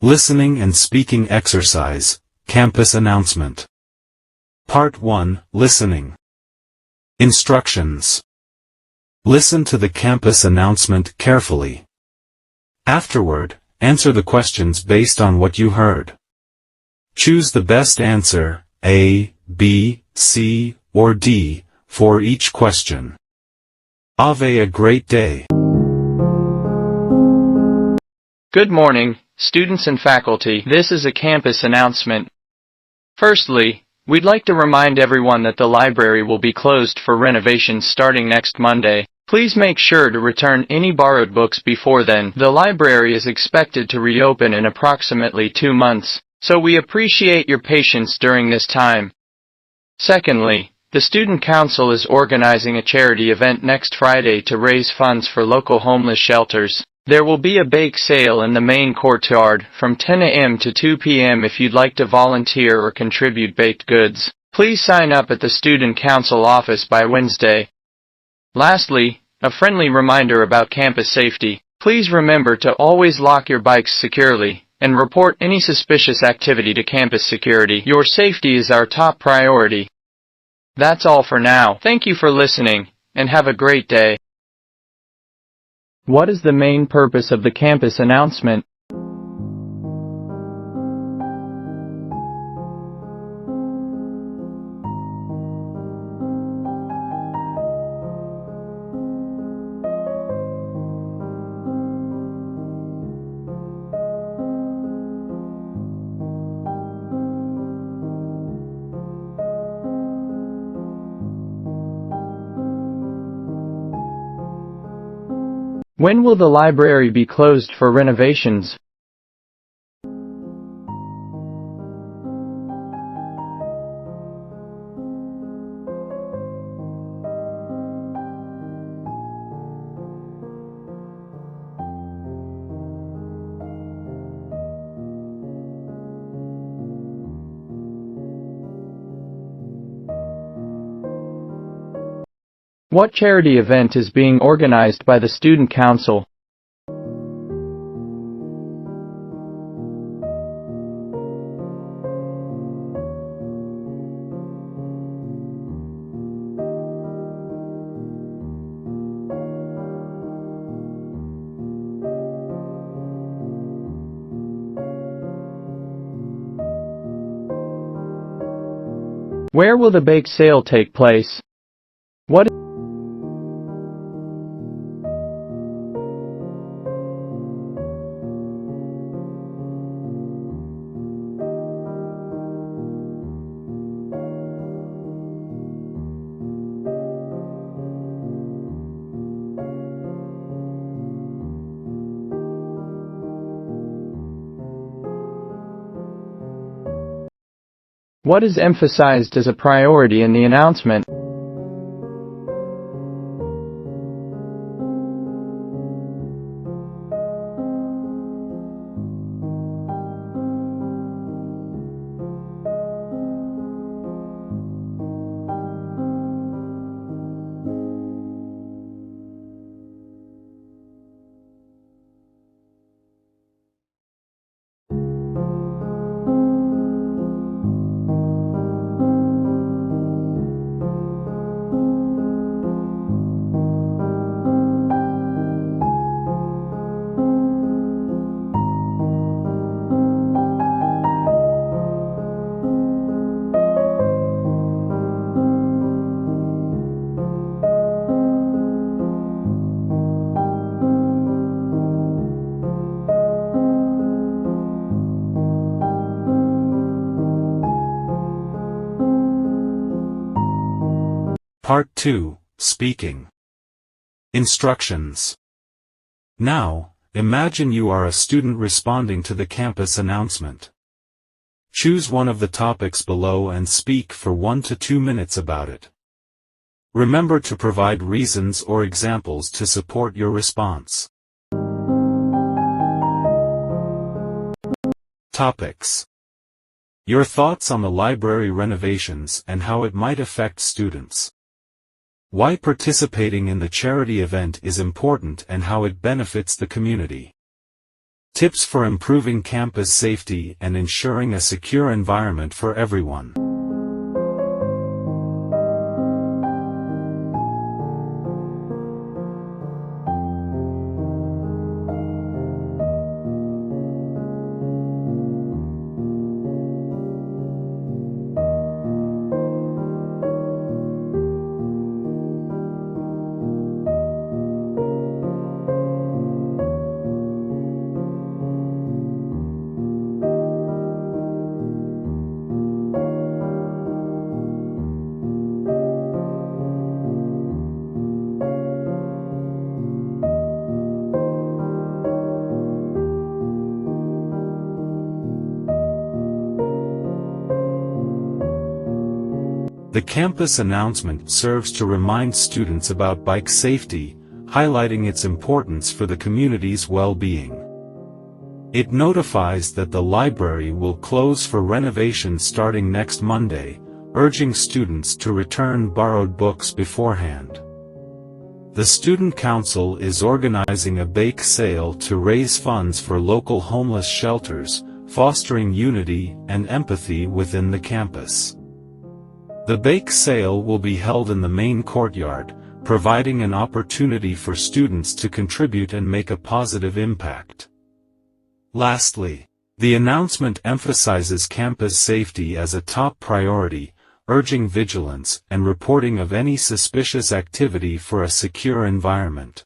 Listening and Speaking Exercise, Campus Announcement. Part 1, Listening. Instructions. Listen to the campus announcement carefully. Afterward, answer the questions based on what you heard. Choose the best answer, A, B, C, or D, for each question. Have a great day. Good morning, students and faculty. This is a campus announcement. Firstly, we'd like to remind everyone that the library will be closed for renovations starting next Monday. Please make sure to return any borrowed books before then. The library is expected to reopen in approximately 2 months, so we appreciate your patience during this time. Secondly, the Student Council is organizing a charity event next Friday to raise funds for local homeless shelters. There will be a bake sale in the main courtyard from 10 a.m. to 2 p.m. if you'd like to volunteer or contribute baked goods. Please sign up at the Student Council office by Wednesday. Lastly, a friendly reminder about campus safety. Please remember to always lock your bikes securely and report any suspicious activity to campus security. Your safety is our top priority. That's all for now. Thank you for listening, and have a great day. What is the main purpose of the campus announcement? When will the library be closed for renovations? What charity event is being organized by the Student Council? Where will the bake sale take place? What What is emphasized as a priority in the announcement? Part 2, Speaking. Instructions. Now, imagine you are a student responding to the campus announcement. Choose one of the topics below and speak for 1 to 2 minutes about it. Remember to provide reasons or examples to support your response. Topics. Your thoughts on the library renovations and how it might affect students. Why participating in the charity event is important and how it benefits the community. Tips for improving campus safety and ensuring a secure environment for everyone. The campus announcement serves to remind students about bike safety, highlighting its importance for the community's well-being. It notifies that the library will close for renovation starting next Monday, urging students to return borrowed books beforehand. The Student Council is organizing a bake sale to raise funds for local homeless shelters, fostering unity and empathy within the campus. The bake sale will be held in the main courtyard, providing an opportunity for students to contribute and make a positive impact. Lastly, the announcement emphasizes campus safety as a top priority, urging vigilance and reporting of any suspicious activity for a secure environment.